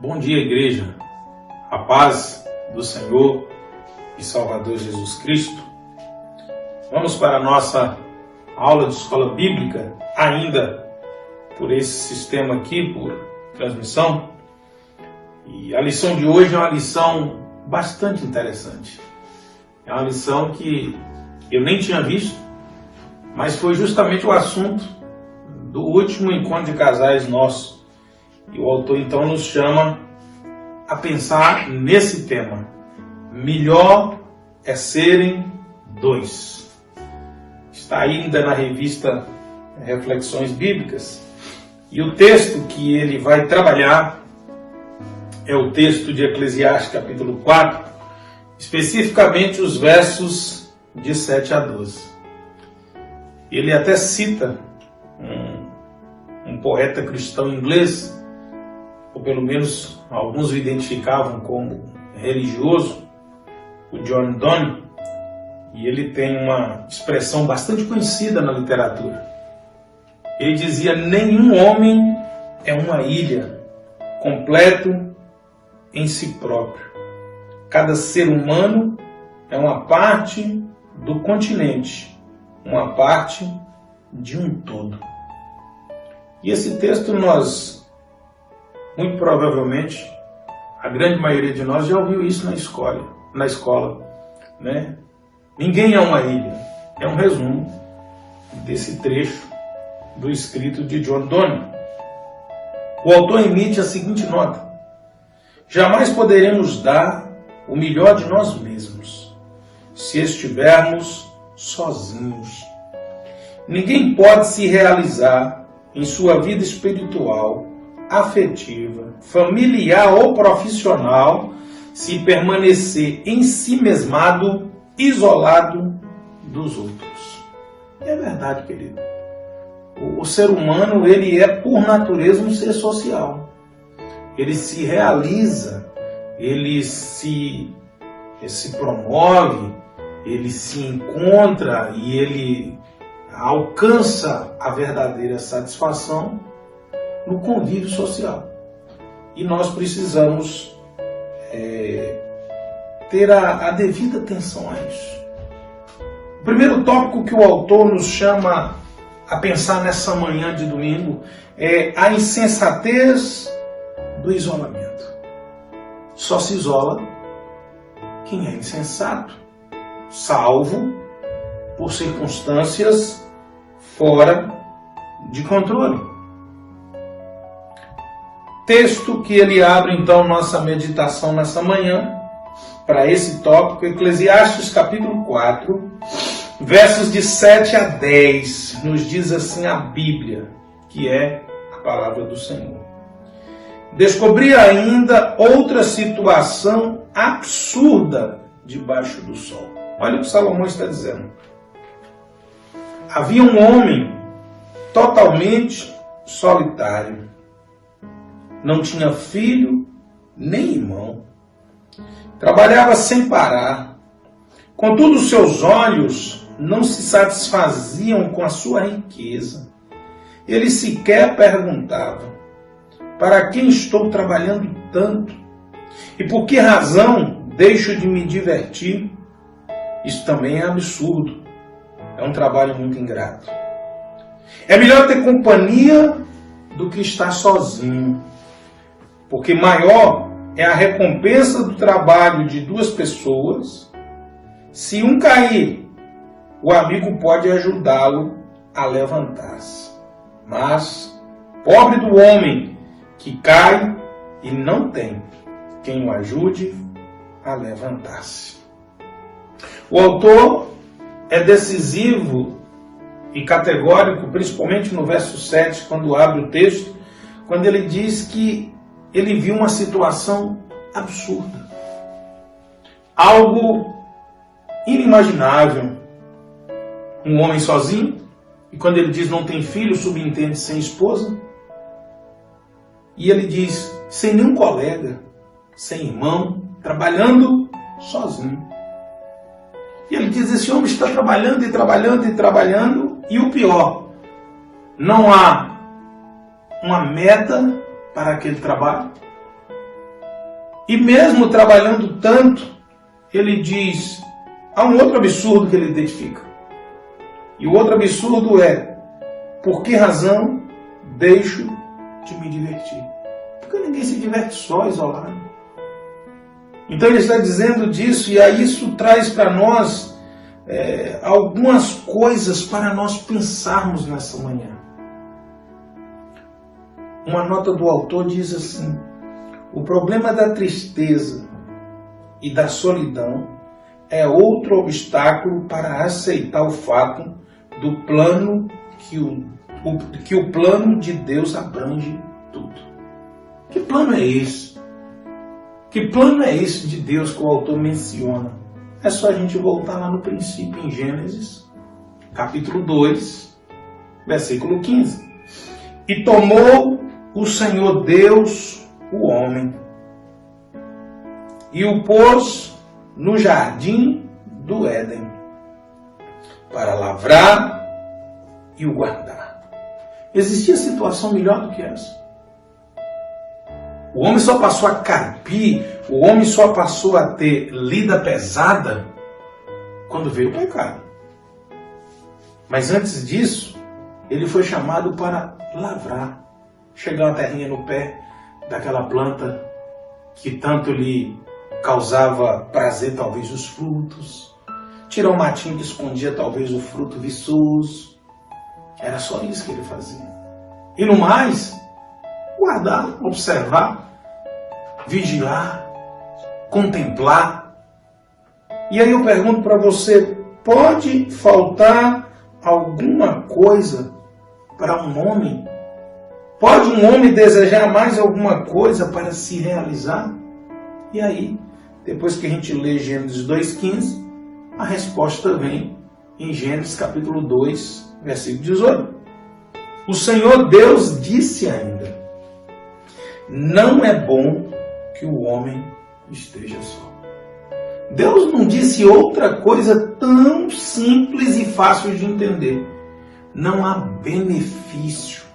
Bom dia, igreja. A paz do Senhor e Salvador Jesus Cristo. Vamos para a nossa aula de escola bíblica, ainda por esse sistema aqui, por transmissão. E a lição de hoje é uma lição bastante interessante. É uma lição que eu nem tinha visto, mas foi justamente o assunto do último encontro de casais nosso. E o autor então nos chama a pensar nesse tema. Melhor é serem dois. Está ainda na revista Reflexões Bíblicas. E o texto que ele vai trabalhar é o texto de Eclesiastes capítulo 4, especificamente os versos de 7 a 12. Ele até cita um poeta cristão inglês, ou pelo menos alguns o identificavam como religioso, o John Donne, e ele tem uma expressão bastante conhecida na literatura. Ele dizia: nenhum homem é uma ilha, completo em si próprio. Cada ser humano é uma parte do continente, uma parte de um todo. E esse texto nós, muito provavelmente, a grande maioria de nós já ouviu isso na escola, né? Ninguém é uma ilha. É um resumo desse trecho do escrito de John Donne. O autor emite a seguinte nota: jamais poderemos dar o melhor de nós mesmos se estivermos sozinhos. Ninguém pode se realizar em sua vida espiritual, afetiva, familiar ou profissional se permanecer ensimesmado, isolado dos outros. É verdade, querido. O ser humano, ele é por natureza um ser social. Ele se realiza, ele se promove, ele se encontra e ele alcança a verdadeira satisfação no convívio social. E nós precisamos ter a devida atenção a isso. O primeiro tópico que o autor nos chama a pensar nessa manhã de domingo é a insensatez do isolamento. Só se isola quem é insensato, salvo por circunstâncias fora de controle. Texto que ele abre então nossa meditação nessa manhã, para esse tópico, Eclesiastes capítulo 4, versos de 7 a 10, nos diz assim a Bíblia, que é a palavra do Senhor. Descobri ainda outra situação absurda debaixo do sol. Olha o que Salomão está dizendo. Havia um homem totalmente solitário. Não tinha filho, nem irmão. Trabalhava sem parar. Contudo, seus olhos não se satisfaziam com a sua riqueza. Ele sequer perguntava: para quem estou trabalhando tanto? E por que razão deixo de me divertir? Isso também é absurdo. É um trabalho muito ingrato. É melhor ter companhia do que estar sozinho, porque maior é a recompensa do trabalho de duas pessoas. Se um cair, o amigo pode ajudá-lo a levantar-se. Mas, pobre do homem que cai e não tem quem o ajude a levantar-se. O autor é decisivo e categórico, principalmente no verso 7, quando abre o texto, quando ele diz que ele viu uma situação absurda. Algo inimaginável. Um homem sozinho, e quando ele diz não tem filho, subentende sem esposa. E ele diz sem nenhum colega, sem irmão, trabalhando sozinho. E ele diz: esse homem está trabalhando e trabalhando e trabalhando, e o pior, não há uma meta para aquele trabalho, E mesmo trabalhando tanto, ele diz, há um outro absurdo que ele identifica. E o outro absurdo é, por que razão deixo de me divertir? Porque ninguém se diverte só, isolado. Então ele está dizendo disso, e aí isso traz para nós algumas coisas para nós pensarmos nessa manhã. Uma nota do autor diz assim, o problema da tristeza e da solidão é outro obstáculo para aceitar o fato do plano que o plano de Deus abrange tudo. Que plano é esse? Que plano é esse de Deus que o autor menciona? É só a gente voltar lá no princípio, em Gênesis, capítulo 2, versículo 15. E tomou o Senhor Deus o homem e o pôs no jardim do Éden para lavrar e o guardar. Existia situação melhor do que essa? O homem só passou a carpir, o homem só passou a ter lida pesada quando veio o pecado. Mas antes disso, ele foi chamado para lavrar, chegar uma terrinha no pé daquela planta que tanto lhe causava prazer, talvez os frutos, tirar um matinho que escondia talvez o fruto viçoso. Era só isso que ele fazia. E no mais, guardar, observar, vigiar, contemplar. E aí eu pergunto para você, pode faltar alguma coisa para um homem? Pode um homem desejar mais alguma coisa para se realizar? E aí, depois que a gente lê Gênesis 2,15, a resposta vem em Gênesis capítulo 2, versículo 18. O Senhor Deus disse ainda, não é bom que o homem esteja só. Deus não disse outra coisa tão simples e fácil de entender. Não há benefício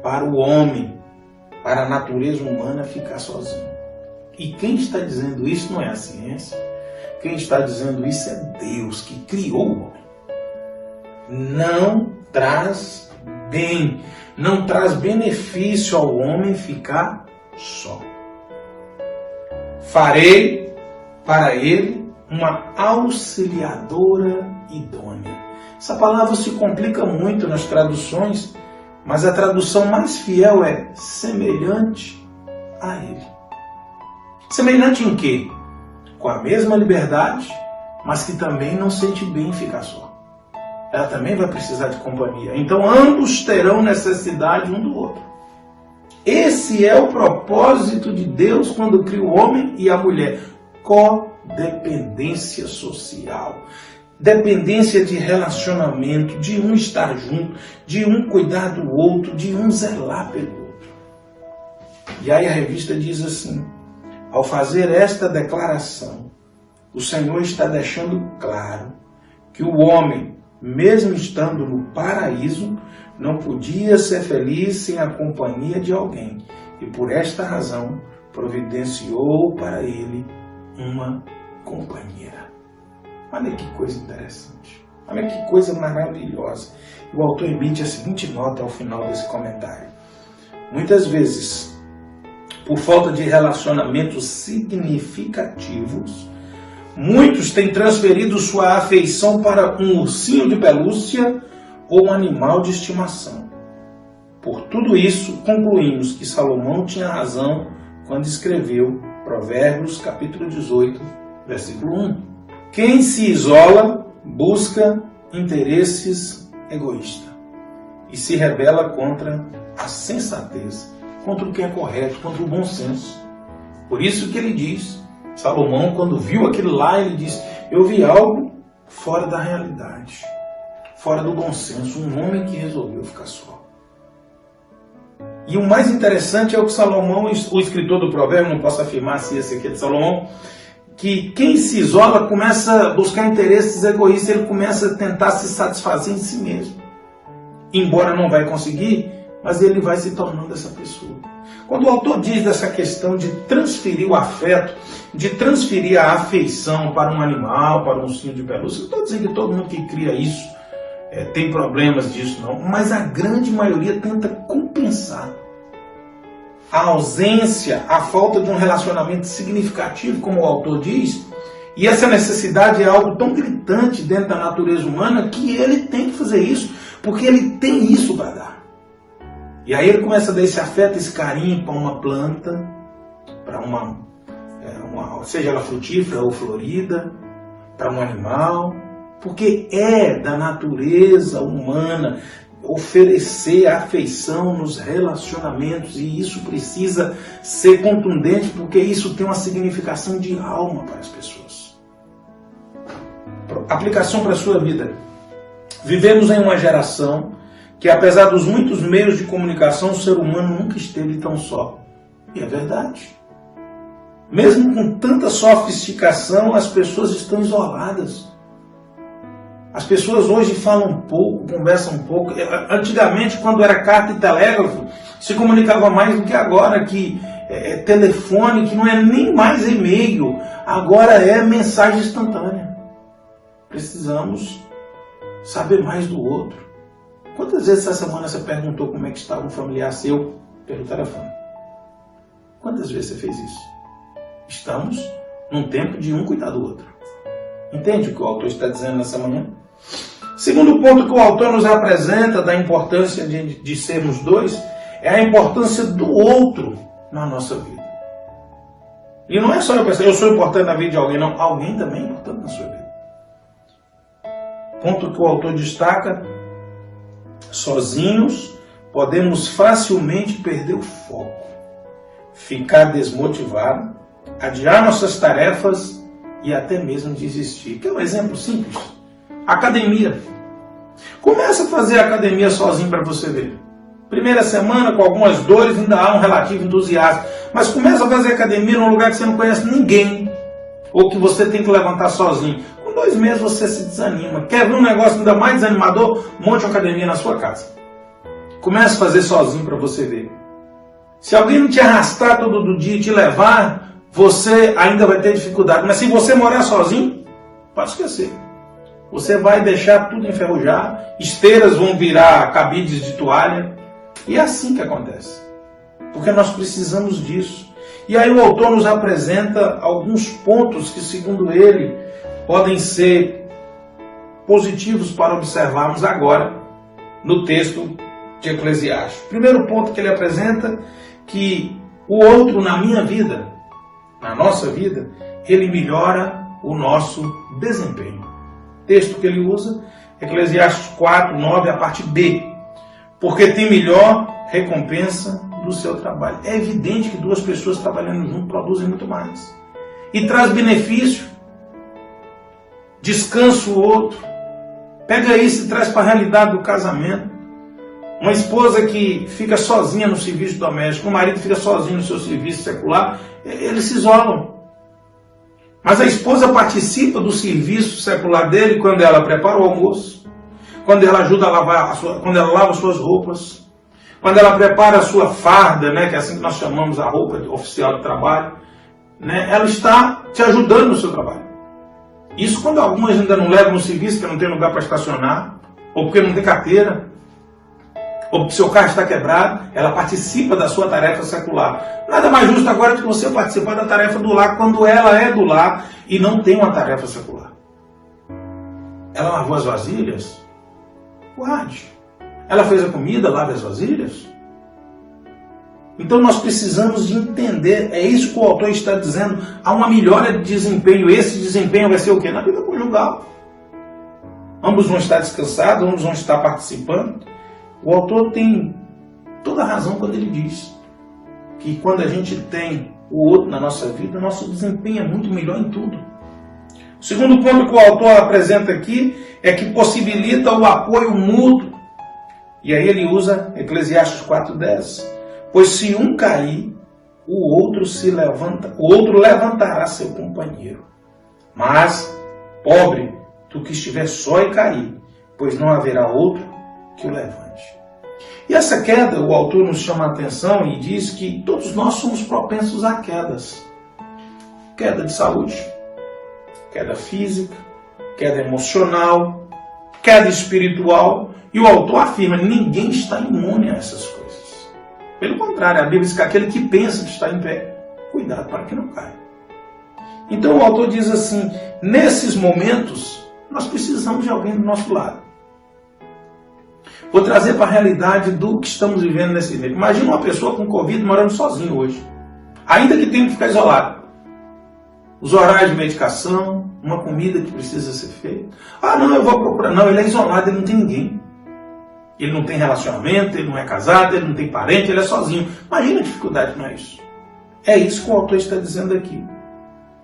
para o homem, para a natureza humana ficar sozinho. E quem está dizendo isso não é a ciência. Quem está dizendo isso é Deus, que criou o homem. Não traz bem, não traz benefício ao homem ficar só. Farei para ele uma auxiliadora idônea. Essa palavra se complica muito nas traduções, mas a tradução mais fiel é semelhante a ele. Semelhante em quê? Com a mesma liberdade, mas que também não sente bem ficar só. Ela também vai precisar de companhia. Então ambos terão necessidade um do outro. Esse é o propósito de Deus quando cria o homem e a mulher. Codependência social. Dependência de relacionamento, de um estar junto, de um cuidar do outro, de um zelar pelo outro. E aí a revista diz assim, ao fazer esta declaração, o Senhor está deixando claro que o homem, mesmo estando no paraíso, não podia ser feliz sem a companhia de alguém. E por esta razão, providenciou para ele uma companheira. Olha que coisa interessante. Olha que coisa maravilhosa. O autor emite a seguinte nota ao final desse comentário. Muitas vezes, por falta de relacionamentos significativos, muitos têm transferido sua afeição para um ursinho de pelúcia ou um animal de estimação. Por tudo isso, concluímos que Salomão tinha razão quando escreveu Provérbios capítulo 18, versículo 1. Quem se isola busca interesses egoístas e se rebela contra a sensatez, contra o que é correto, contra o bom senso. Por isso que ele diz, Salomão, quando viu aquilo lá, ele diz, eu vi algo fora da realidade, fora do bom senso, um homem que resolveu ficar só. E o mais interessante é o que Salomão, o escritor do provérbio, não posso afirmar se esse aqui é de Salomão, que quem se isola começa a buscar interesses egoístas, ele começa a tentar se satisfazer em si mesmo. Embora não vai conseguir, mas ele vai se tornando essa pessoa. Quando o autor diz dessa questão de transferir o afeto, de transferir a afeição para um animal, para um ursinho de pelúcia, não estou dizendo que todo mundo que cria isso tem problemas disso, não. Mas a grande maioria tenta compensar a ausência, a falta de um relacionamento significativo, como o autor diz, e essa necessidade é algo tão gritante dentro da natureza humana que ele tem que fazer isso, porque ele tem isso para dar. E aí ele começa a dar esse afeto, esse carinho para uma planta, para seja ela frutífera ou florida, para um animal, porque é da natureza humana oferecer afeição nos relacionamentos, e isso precisa ser contundente, porque isso tem uma significação de alma para as pessoas. Aplicação para a sua vida. Vivemos em uma geração que, apesar dos muitos meios de comunicação, o ser humano nunca esteve tão só. E é verdade. Mesmo com tanta sofisticação, as pessoas estão isoladas. As pessoas hoje falam pouco, conversam pouco. Antigamente, quando era carta e telégrafo, se comunicava mais do que agora, que telefone, que não é nem mais e-mail, agora é mensagem instantânea. Precisamos saber mais do outro. Quantas vezes essa semana você perguntou como é que estava um familiar seu pelo telefone? Quantas vezes você fez isso? Estamos num tempo de um cuidar do outro. Entende o que o autor está dizendo nessa manhã? Segundo ponto que o autor nos apresenta da importância de sermos dois, é a importância do outro na nossa vida. E não é só eu pensar, eu sou importante na vida de alguém, não. Alguém também é importante na sua vida. Ponto que o autor destaca: sozinhos podemos facilmente perder o foco, ficar desmotivado, adiar nossas tarefas e até mesmo desistir. Quer um exemplo simples? Academia. Começa a fazer academia sozinho para você ver. Primeira semana, com algumas dores, ainda há um relativo entusiasmo. Mas começa a fazer academia num lugar que você não conhece ninguém, ou que você tem que levantar sozinho. Com 2 meses você se desanima. Quer ver um negócio ainda mais desanimador? Monte uma academia na sua casa. Comece a fazer sozinho para você ver. Se alguém não te arrastar todo dia e te levar, você ainda vai ter dificuldade. Mas se você morar sozinho, pode esquecer. Você vai deixar tudo enferrujar, esteiras vão virar cabides de toalha. E é assim que acontece. Porque nós precisamos disso. E aí o autor nos apresenta alguns pontos que, segundo ele, podem ser positivos para observarmos agora no texto de Eclesiastes. Primeiro ponto que ele apresenta, que o outro na minha vida, na nossa vida, ele melhora o nosso desempenho. Texto que ele usa, Eclesiastes 4, 9, a parte B. Porque tem melhor recompensa do seu trabalho. É evidente que 2 pessoas trabalhando junto produzem muito mais. E traz benefício. Descansa o outro. Pega isso e traz para a realidade do casamento. Uma esposa que fica sozinha no serviço doméstico, o marido fica sozinho no seu serviço secular, eles se isolam. Mas a esposa participa do serviço secular dele quando ela prepara o almoço, quando ela ajuda a lavar, quando ela lava suas roupas, quando ela prepara a sua farda, né, que é assim que nós chamamos a roupa oficial de trabalho, né, ela está te ajudando no seu trabalho. Isso quando algumas ainda não levam no serviço, porque não tem lugar para estacionar, ou porque não tem carteira, ou porque seu carro está quebrado, ela participa da sua tarefa secular. Nada mais justo agora do que você participar da tarefa do lar quando ela é do lar e não tem uma tarefa secular. Ela lavou as vasilhas? Guarde. Ela fez a comida? Lave as vasilhas? Então nós precisamos de entender, é isso que o autor está dizendo, há uma melhora de desempenho. Esse desempenho vai ser o quê? Na vida conjugal. Ambos vão estar descansados, ambos vão estar participando. O autor tem toda a razão quando ele diz que quando a gente tem o outro na nossa vida, nosso desempenho é muito melhor em tudo. O segundo ponto que o autor apresenta aqui é que possibilita o apoio mútuo. E aí ele usa Eclesiastes 4:10. Pois se um cair, o outro levantará seu companheiro. Mas, pobre, tu que estiver só e cair, pois não haverá outro que o levante. E essa queda, o autor nos chama a atenção e diz que todos nós somos propensos a quedas. Queda de saúde, queda física, queda emocional, queda espiritual. E o autor afirma que ninguém está imune a essas coisas. Pelo contrário, a Bíblia diz que aquele que pensa que está em pé, cuidado para que não caia. Então o autor diz assim, nesses momentos, nós precisamos de alguém do nosso lado. Vou trazer para a realidade do que estamos vivendo nesse tempo. Imagina uma pessoa com Covid morando sozinho hoje. Ainda que tenha que ficar isolado. Os horários de medicação, uma comida que precisa ser feita. Ah, não, eu vou procurar. Não, ele é isolado, ele não tem ninguém. Ele não tem relacionamento, ele não é casado, ele não tem parente, ele é sozinho. Imagina a dificuldade que não é isso. É isso que o autor está dizendo aqui.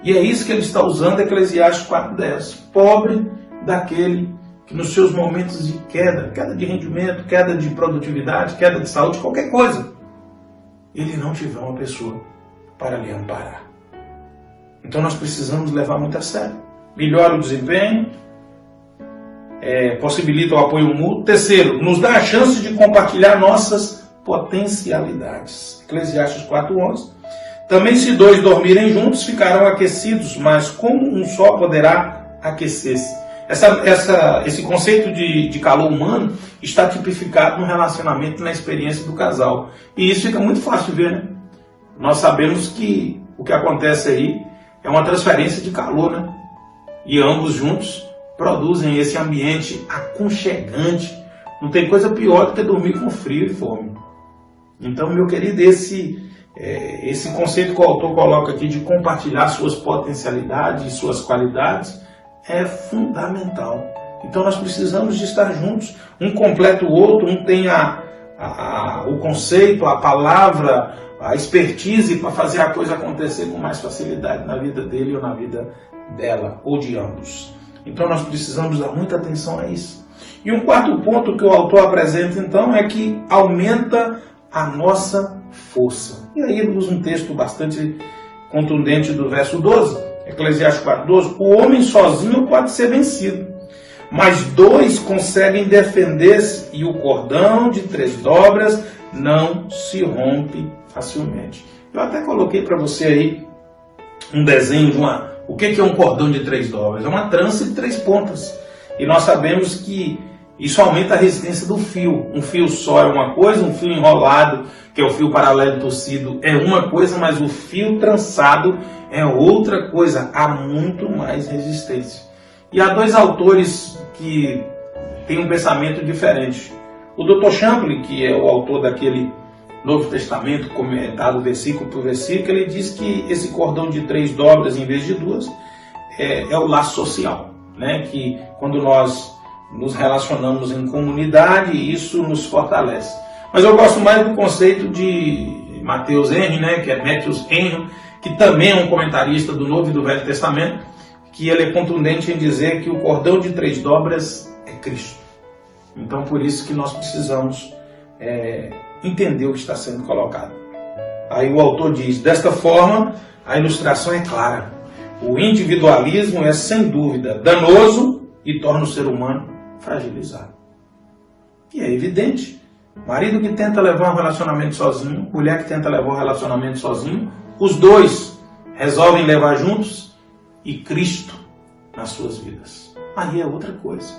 E é isso que ele está usando Eclesiastes 4:10. Pobre daquele que nos seus momentos de queda de rendimento, queda de produtividade, queda de saúde, qualquer coisa, ele não tiver uma pessoa para lhe amparar. Então nós precisamos levar muito a sério. Melhora o desempenho, possibilita o apoio mútuo. Terceiro, nos dá a chance de compartilhar nossas potencialidades. Eclesiastes 4:11. Também se dois dormirem juntos, ficarão aquecidos, mas como um só poderá aquecer-se? Esse conceito de calor humano está tipificado no relacionamento e na experiência do casal. E isso fica muito fácil de ver, né? Nós sabemos que o que acontece aí é uma transferência de calor, né? E ambos juntos produzem esse ambiente aconchegante. Não tem coisa pior do que dormir com frio e fome. Então, meu querido, esse conceito que o autor coloca aqui de compartilhar suas potencialidades e suas qualidades é fundamental. Então nós precisamos de estar juntos, um completa o outro, um tem o conceito, a palavra, a expertise para fazer a coisa acontecer com mais facilidade na vida dele ou na vida dela, ou de ambos. Então nós precisamos dar muita atenção a isso. E um quarto ponto que o autor apresenta então é que aumenta a nossa força. E aí ele usa um texto bastante contundente do verso 12, Eclesiastes 4:12, o homem sozinho pode ser vencido, mas dois conseguem defender-se e o cordão de 3 dobras não se rompe facilmente. Eu até coloquei para você aí um desenho de o que é um cordão de 3 dobras? É uma trança de 3 pontas. E nós sabemos que isso aumenta a resistência do fio. Um fio só é uma coisa, um fio enrolado, que é o fio paralelo torcido, é uma coisa, mas o fio trançado é outra coisa. Há muito mais resistência. E há 2 autores que têm um pensamento diferente. O Dr. Champlin, que é o autor daquele Novo Testamento, comentado versículo por versículo, ele diz que esse cordão de 3 dobras em vez de 2 é o laço social, né? Que quando nós nos relacionamos em comunidade, isso nos fortalece. Mas eu gosto mais do conceito de Mateus Henry, né, que é Matthews Henry, que também é um comentarista do Novo e do Velho Testamento, que ele é contundente em dizer que o cordão de 3 dobras é Cristo. Então, por isso que nós precisamos entender o que está sendo colocado. Aí o autor diz, desta forma, a ilustração é clara. O individualismo é, sem dúvida, danoso e torna o ser humano fragilizado. E é evidente, marido que tenta levar um relacionamento sozinho, mulher que tenta levar um relacionamento sozinho, os dois resolvem levar juntos e Cristo nas suas vidas. Aí é outra coisa.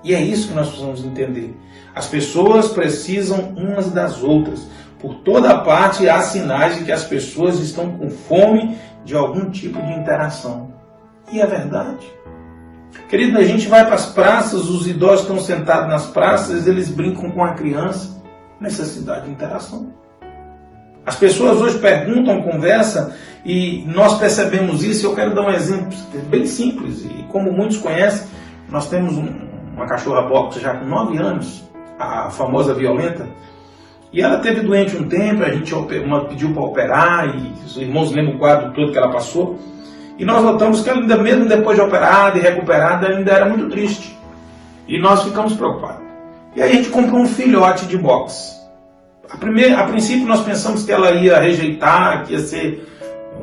E é isso que nós precisamos entender. As pessoas precisam umas das outras. Por toda parte há sinais de que as pessoas estão com fome de algum tipo de interação. E é verdade. Querido, a gente vai para as praças, os idosos estão sentados nas praças, eles brincam com a criança. Necessidade de interação. As pessoas hoje perguntam, conversam, e nós percebemos isso. Eu quero dar um exemplo bem simples, e como muitos conhecem, nós temos uma cachorra boxer já com 9 anos, a famosa Violenta, e ela teve doente um tempo, a gente pediu para operar, e os irmãos lembram o quadro todo que ela passou, e nós notamos que ela ainda mesmo depois de operada e recuperada, ela ainda era muito triste, e nós ficamos preocupados. E aí a gente comprou um filhote de boxe. A princípio nós pensamos que ela ia rejeitar, que ia ser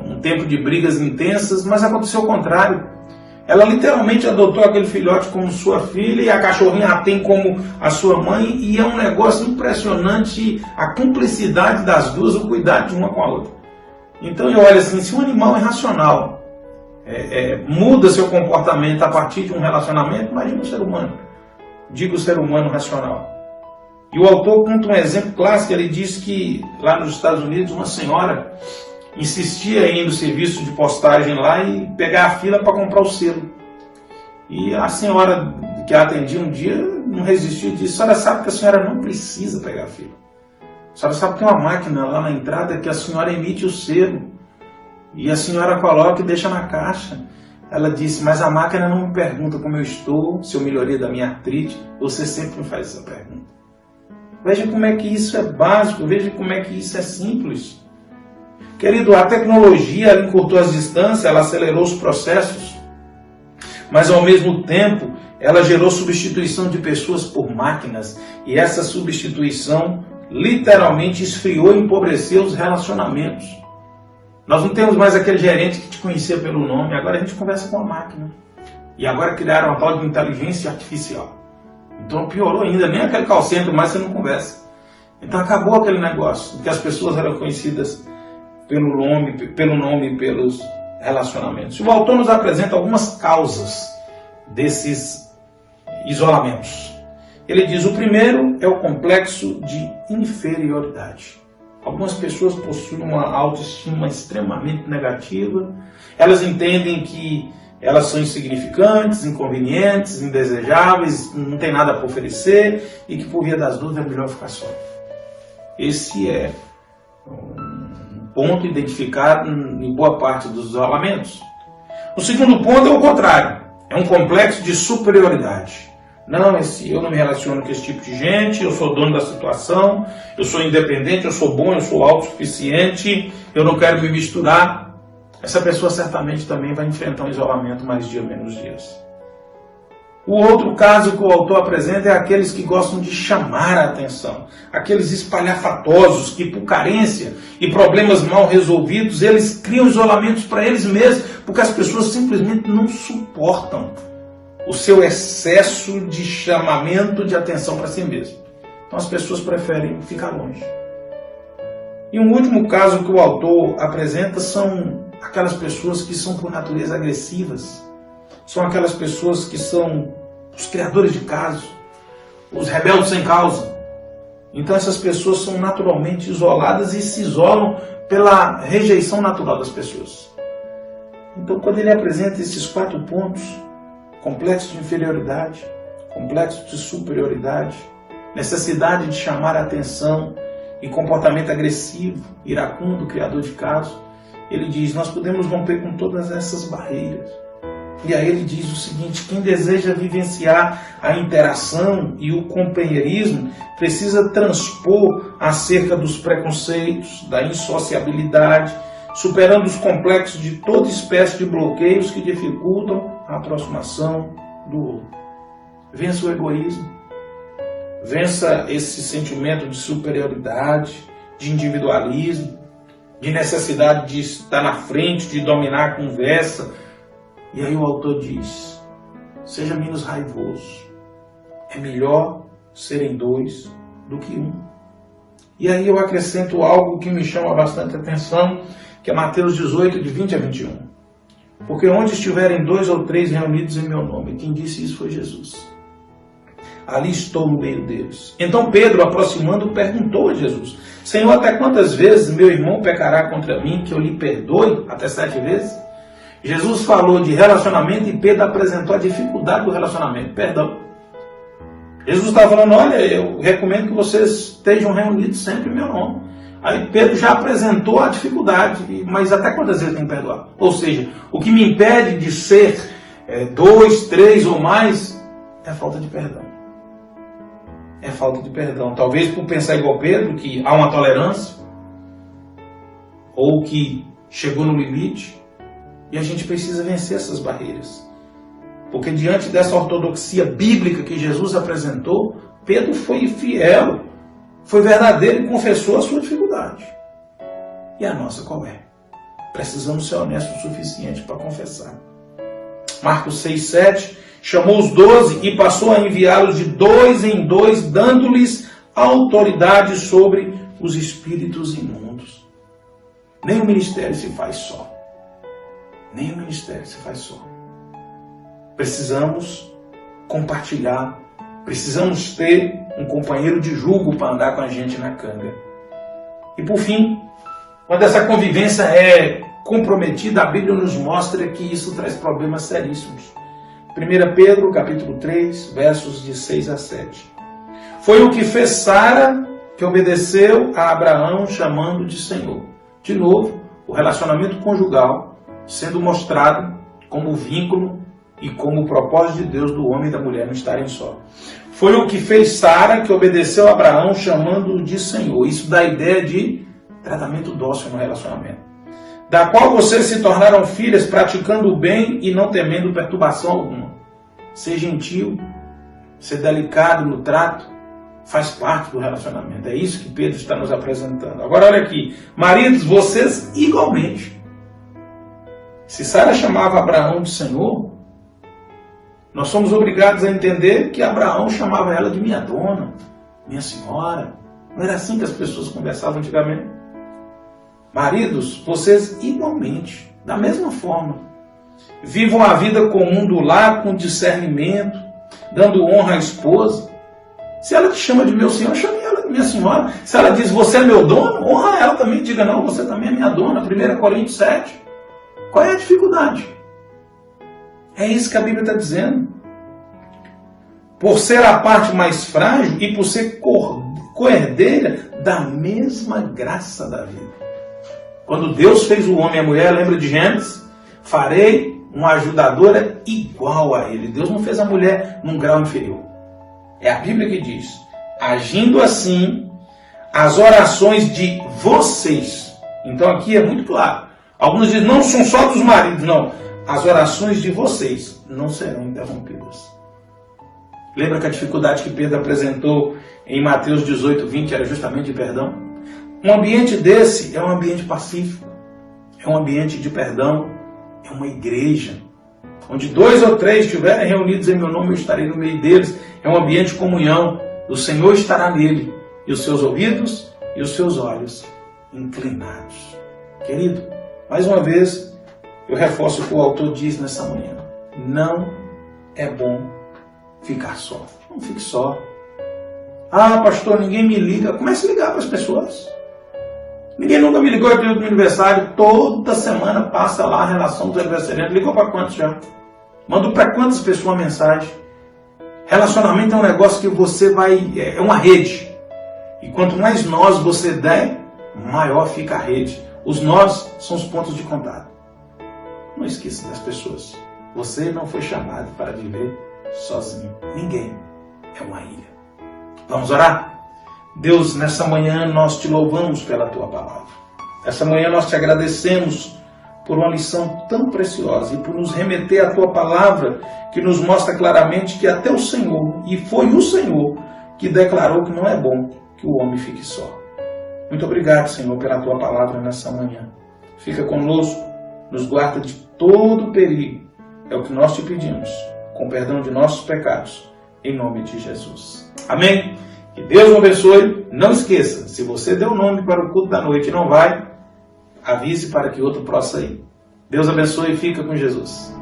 um tempo de brigas intensas, mas aconteceu o contrário. Ela literalmente adotou aquele filhote como sua filha e a cachorrinha a tem como a sua mãe, e é um negócio impressionante a cumplicidade das duas, o cuidado de uma com a outra. Então eu olho assim, se um animal é racional, muda seu comportamento a partir de um relacionamento, imagina o ser humano. Digo o ser humano racional. E o autor conta um exemplo clássico, ele diz que lá nos Estados Unidos uma senhora insistia em ir no serviço de postagem lá e pegar a fila para comprar o selo. E a senhora que a atendia um dia não resistiu e disse: a senhora sabe que a senhora não precisa pegar a fila. A senhora sabe que tem uma máquina lá na entrada que a senhora emite o selo. E a senhora coloca e deixa na caixa. Ela disse: mas a máquina não me pergunta como eu estou, se eu melhorei da minha artrite. Você sempre me faz essa pergunta. Veja como é que isso é básico, veja como é que isso é simples. Querido, a tecnologia ela encurtou as distâncias, ela acelerou os processos, mas ao mesmo tempo ela gerou substituição de pessoas por máquinas, e essa substituição literalmente esfriou e empobreceu os relacionamentos. Nós não temos mais aquele gerente que te conhecia pelo nome, agora a gente conversa com a máquina. E agora criaram uma tal de inteligência artificial. Então piorou ainda, nem aquele call center mais você não conversa. Então acabou aquele negócio, que as pessoas eram conhecidas pelo nome e pelos relacionamentos. O autor nos apresenta algumas causas desses isolamentos. Ele diz: o primeiro é o complexo de inferioridade. Algumas pessoas possuem uma autoestima extremamente negativa, elas entendem que elas são insignificantes, inconvenientes, indesejáveis, não tem nada para oferecer e que por via das dúvidas é melhor ficar só. Esse é um ponto identificado em boa parte dos isolamentos. O segundo ponto é o contrário, é um complexo de superioridade. Não, eu não me relaciono com esse tipo de gente, eu sou dono da situação, eu sou independente, eu sou bom, eu sou autossuficiente, eu não quero me misturar. Essa pessoa certamente também vai enfrentar um isolamento mais dia menos dias. O outro caso que o autor apresenta é aqueles que gostam de chamar a atenção, aqueles espalhafatosos que, por carência e problemas mal resolvidos, eles criam isolamentos para eles mesmos, porque as pessoas simplesmente não suportam o seu excesso de chamamento de atenção para si mesmo. Então as pessoas preferem ficar longe. E um último caso que o autor apresenta são aquelas pessoas que são por natureza agressivas. São aquelas pessoas que são os criadores de casos, os rebeldes sem causa. Então essas pessoas são naturalmente isoladas e se isolam pela rejeição natural das pessoas. Então quando ele apresenta esses 4 pontos, complexo de inferioridade, complexo de superioridade, necessidade de chamar a atenção e comportamento agressivo, iracundo, criador de caso, ele diz: nós podemos romper com todas essas barreiras. E aí ele diz o seguinte: quem deseja vivenciar a interação e o companheirismo precisa transpor acerca dos preconceitos, da insociabilidade, superando os complexos de toda espécie de bloqueios que dificultam a aproximação do outro. Vença o egoísmo, vença esse sentimento de superioridade, de individualismo, de necessidade de estar na frente, de dominar a conversa. E aí o autor diz: seja menos raivoso. É melhor serem 2 do que 1. E aí eu acrescento algo que me chama bastante atenção, que é Mateus 18, de 20 a 21. Porque onde estiverem 2 ou 3 reunidos em meu nome, quem disse isso foi Jesus. Ali estou no meio deles. Então Pedro, aproximando, perguntou a Jesus: Senhor, até quantas vezes meu irmão pecará contra mim, que eu lhe perdoe? Até 7 vezes? Jesus falou de relacionamento e Pedro apresentou a dificuldade do relacionamento, perdão. Jesus estava falando: olha, eu recomendo que vocês estejam reunidos sempre em meu nome. Aí Pedro já apresentou a dificuldade, mas até quantas vezes tem que perdoar? Ou seja, o que me impede de ser 2, 3 ou mais é a falta de perdão. É falta de perdão. Talvez por pensar igual Pedro, que há uma tolerância, ou que chegou no limite, e a gente precisa vencer essas barreiras. Porque diante dessa ortodoxia bíblica que Jesus apresentou, Pedro foi fiel, foi verdadeiro e confessou a sua dificuldade. E a nossa qual é? Precisamos ser honestos o suficiente para confessar. Marcos 6, 7, chamou os 12 e passou a enviá-los de 2 em 2, dando-lhes autoridade sobre os espíritos imundos. Nem o ministério se faz só. Nem o ministério se faz só. Precisamos compartilhar. Precisamos ter um companheiro de jugo para andar com a gente na canga. E por fim, quando essa convivência é comprometida, a Bíblia nos mostra que isso traz problemas seríssimos. 1 Pedro, capítulo 3, versos de 6 a 7. Foi o que fez Sara, que obedeceu a Abraão, chamando de Senhor. De novo, o relacionamento conjugal sendo mostrado como vínculo e como o propósito de Deus do homem e da mulher não estarem só. Foi o que fez Sara, que obedeceu a Abraão, chamando-o de Senhor. Isso dá a ideia de tratamento dócil no relacionamento. Da qual vocês se tornaram filhas, praticando o bem e não temendo perturbação alguma. Ser gentil, ser delicado no trato, faz parte do relacionamento. É isso que Pedro está nos apresentando. Agora olha aqui. Maridos, vocês igualmente. Se Sara chamava Abraão de Senhor, nós somos obrigados a entender que Abraão chamava ela de minha dona, minha senhora. Não era assim que as pessoas conversavam antigamente? Maridos, vocês igualmente, da mesma forma, vivam a vida comum do lar com discernimento, dando honra à esposa. Se ela te chama de meu senhor, chame ela de minha senhora. Se ela diz, você é meu dono, honra ela também. Diga, não, você também é minha dona. 1 Coríntios 7. Qual é a dificuldade? É isso que a Bíblia está dizendo. Por ser a parte mais frágil e por ser coerdeira da mesma graça da vida. Quando Deus fez o homem e a mulher, lembra de Gênesis? Farei uma ajudadora igual a ele. Deus não fez a mulher num grau inferior. É a Bíblia que diz, agindo assim, as orações de vocês. Então aqui é muito claro. Alguns dizem, não são só dos maridos, não. As orações de vocês não serão interrompidas. Lembra que a dificuldade que Pedro apresentou em Mateus 18, 20 era justamente de perdão? Um ambiente desse é um ambiente pacífico, é um ambiente de perdão, é uma igreja. Onde 2 ou 3 estiverem reunidos em meu nome, eu estarei no meio deles. É um ambiente de comunhão. O Senhor estará nele, e os seus ouvidos e os seus olhos inclinados. Querido, mais uma vez, eu reforço o que o autor diz nessa manhã. Não é bom ficar só. Não fique só. Ah, pastor, ninguém me liga. Comece a ligar para as pessoas. Ninguém nunca me ligou pelo meu aniversário. Toda semana passa lá a relação do aniversariante. Ligou para quantos já? Mandou para quantas pessoas uma mensagem? Relacionamento é um negócio que você vai... É uma rede. E quanto mais nós você der, maior fica a rede. Os nós são os pontos de contato. Não esqueça das pessoas. Você não foi chamado para viver sozinho. Ninguém é uma ilha. Vamos orar? Deus, nessa manhã nós te louvamos pela tua palavra. Essa manhã nós te agradecemos por uma lição tão preciosa e por nos remeter à tua palavra que nos mostra claramente que até o Senhor, e foi o Senhor que declarou que não é bom que o homem fique só. Muito obrigado, Senhor, pela tua palavra nessa manhã. Fica conosco, nos guarda de todo perigo. É o que nós te pedimos, com perdão de nossos pecados, em nome de Jesus. Amém? Que Deus o abençoe. Não esqueça, se você deu nome para o culto da noite e não vai, avise para que outro possa ir. Deus abençoe e fica com Jesus.